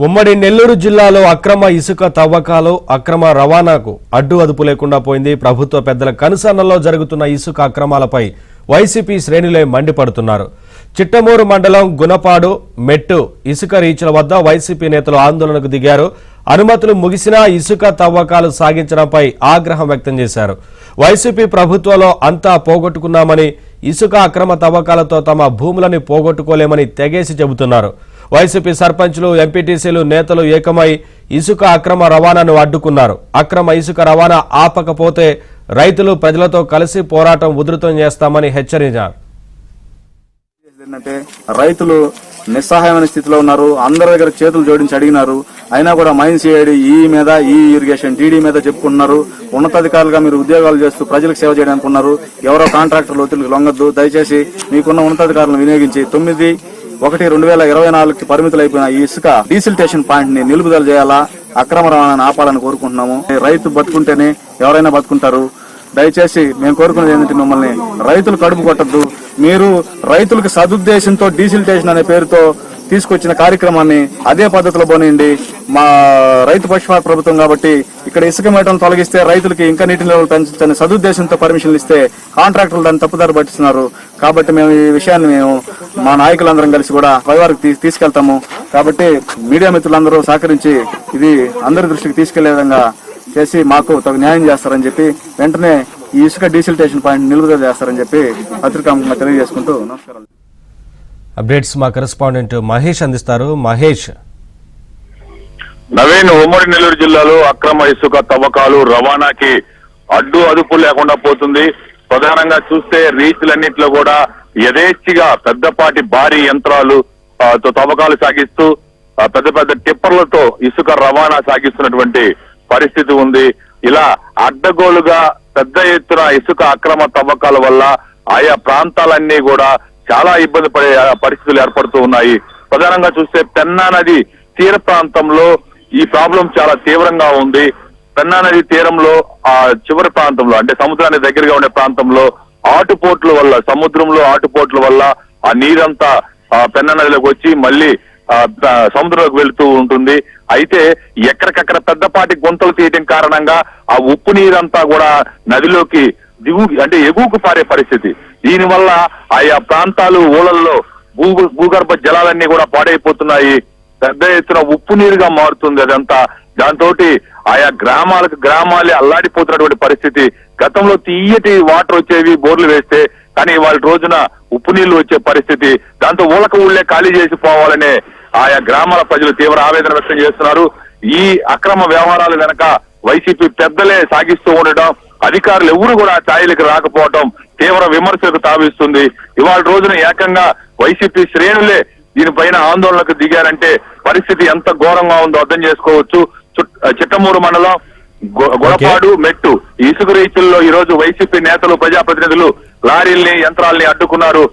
ఉమ్మడి నెల్లూరు జిల్లాలో అక్రమ ఇసుక తవ్వకాలు అక్రమ రవాణాకు అడ్డు అదుపు లేకుండా పోయింది. ప్రభుత్వ పెద్దల కనుసన్నల్లో జరుగుతున్న ఇసుక అక్రమాలపై వైసీపీ శ్రేణులే మండిపడుతున్నారు. చిట్టమూరు మండలం గుణపాడు మెట్టు ఇసుక రీచ్ల వద్ద వైసీపీ నేతలు ఆందోళనకు దిగారు. అనుమతులు ముగిసినా ఇసుక తవ్వకాలు సాగించడంపై ఆగ్రహం వ్యక్తం చేశారు. వైసీపీ ప్రభుత్వంలో అంతా పోగొట్టుకున్నామని, ఇసుక అక్రమ తవ్వకాలతో తమ భూములని పోగొట్టుకోలేమని తెగేసి చెబుతున్నారు. వైసీపీ సర్పంచ్లు, ఎంపీటీసీలు నేతలు ఏకమై ఇసుక అక్రమ రవాణాను అడ్డుకున్నారు. అక్రమ ఇసుక రవాణా ఆపకపోతే రైతులు ప్రజలతో కలిసి పోరాటం ఉధృతం చేస్తామని హెచ్చరించారు. రైతులు నిస్సహాయమైన స్థితిలో ఉన్నారు. అందరి దగ్గర చేతులు జోడించి అడిగినారు. అయినా కూడా మైన్స్ ఏడి ఈ మీద, ఈ ఇరిగేషన్ టీడీ మీద చెప్పుకుంటున్నారు. ఉన్నతాధికారులుగా మీరు ఉద్యోగాలు చేస్తూ ప్రజలకు సేవ చేయడానికి ఉన్నారు. ఎవరో కాంట్రాక్టర్లు ఒత్తిడికి లొంగద్దు. దయచేసి మీకున్న ఉన్నతాధికారులను వినియోగించి 9/1/2024కి పరిమితులైపోయిన ఈ ఇసుక డీసిల్టేషన్ పాయింట్ ని నిలుపుదల చేయాలా, అక్రమ రవాణాను ఆపాలని కోరుకుంటున్నాము. రైతు బతుకుంటేనే ఎవరైనా బతుకుంటారు. దయచేసి మేము కోరుకునేది ఏంటంటే మిమ్మల్ని రైతులు కడుపు కొట్టద్దు. మీరు రైతులకు సదుద్దేశంతో డీసిల్టేషన్ అనే పేరుతో తీసుకొచ్చిన కార్యక్రమాన్ని అదే పద్ధతిలో పోనీయండి. మా రైతు పక్షపాత ప్రభుత్వం కాబట్టి ఇక్కడ ఇసుక మేటను తొలగిస్తే రైతులకి ఇంకా నీటి నిల్వలు పెంచని సదుద్దేశంతో పర్మిషన్లు ఇస్తే కాంట్రాక్టర్లు దాన్ని తప్పుదారి పట్టిస్తున్నారు. కాబట్టి మేము ఈ విషయాన్ని మా నాయకులందరం కలిసి కూడా పైవారికి తీసుకెళ్తాము. కాబట్టి మీడియా మిత్రులందరూ సహకరించి ఇది అందరి దృష్టికి తీసుకెళ్లే విధంగా చేసి మాకు తగు న్యాయం చేస్తారని చెప్పి వెంటనే ఈ ఇసుక డీసిల్టేషన్ పాయింట్ నిలుపుదల చేస్తారని చెప్పి పత్రికాముఖంగా తెలియజేసుకుంటూ నమస్కారాలు. అప్డేట్స్ మా కరెస్పాండెంట్ మహేష్ అందిస్తారు. మహేష్. నవీన్, ఉమ్మడి నెల్లూరు జిల్లాలో అక్రమ ఇసుక తవ్వకాలు రవాణాకి అడ్డు అదుపు లేకుండా పోతుంది. ప్రధానంగా చూస్తే రీచ్లన్నింటిలో కూడా యథేచ్ఛగా పెద్దపాటి భారీ యంత్రాలు తవ్వకాలు సాగిస్తూ పెద్ద పెద్ద టిప్పర్లతో ఇసుక రవాణా సాగిస్తున్నటువంటి పరిస్థితి ఉంది. ఇలా అడ్డగోలుగా పెద్ద ఎత్తున ఇసుక అక్రమ తవ్వకాల వల్ల ఆయా ప్రాంతాలన్నీ కూడా చాలా ఇబ్బంది పడే పరిస్థితులు ఏర్పడుతూ ఉన్నాయి. ప్రధానంగా చూస్తే పెన్నా నది తీర ప్రాంతంలో ఈ ప్రాబ్లం చాలా తీవ్రంగా ఉంది. పెన్నా నది తీరంలో ఆ చివరి ప్రాంతంలో అంటే సముద్రానికి దగ్గరగా ఉండే ప్రాంతంలో ఆటుపోట్ల వల్ల, సముద్రంలో ఆటుపోట్ల వల్ల ఆ నీరంతా పెన్నా నదిలోకి వచ్చి మళ్ళీ సముద్రంలోకి వెళుతూ ఉంటుంది. అయితే ఎక్కడికక్కడ పెద్దపాటి గుంతలు తీయటం కారణంగా ఆ ఉప్పు నీరంతా కూడా నదిలోకి ఎగువకు పారే పరిస్థితి. దీనివల్ల ఆయా ప్రాంతాలు ఊళ్ళల్లో భూగర్భ జలాలన్నీ కూడా పాడైపోతున్నాయి. పెద్ద ఎత్తున ఉప్పు నీరుగా మారుతుంది అదంతా. దాంతో ఆయా గ్రామాలే అల్లాడిపోతున్నటువంటి పరిస్థితి. గతంలో తీయటి వాటర్ వచ్చేవి బోర్లు వేస్తే, కానీ వాళ్ళ రోజున ఉప్పు నీళ్లు వచ్చే పరిస్థితి. దాంతో ఊళ్ళే ఖాళీ చేసి పోవాలనే ఆయా గ్రామాల ప్రజలు తీవ్ర ఆవేదన వ్యక్తం చేస్తున్నారు. ఈ అక్రమ వ్యవహారాల వెనక వైసీపీ పెద్దలే సాగిస్తూ ఉండటం, అధికారులు ఎవరు కూడా ఛాయలకు రాకపోవటం తీవ్ర విమర్శలకు తావిస్తుంది. ఇవాళ రోజున ఏకంగా వైసీపీ శ్రేణులే దీనిపైన ఆందోళనకు దిగారంటే పరిస్థితి ఎంత ఘోరంగా ఉందో అర్థం చేసుకోవచ్చు. చిట్టమూరు మండలం గుణపాడు మెట్టు ఇసుక రీచుల్లో ఈ రోజు వైసీపీ నేతలు, ప్రజాప్రతినిధులు లారీల్ని, యంత్రాల్ని అడ్డుకున్నారు.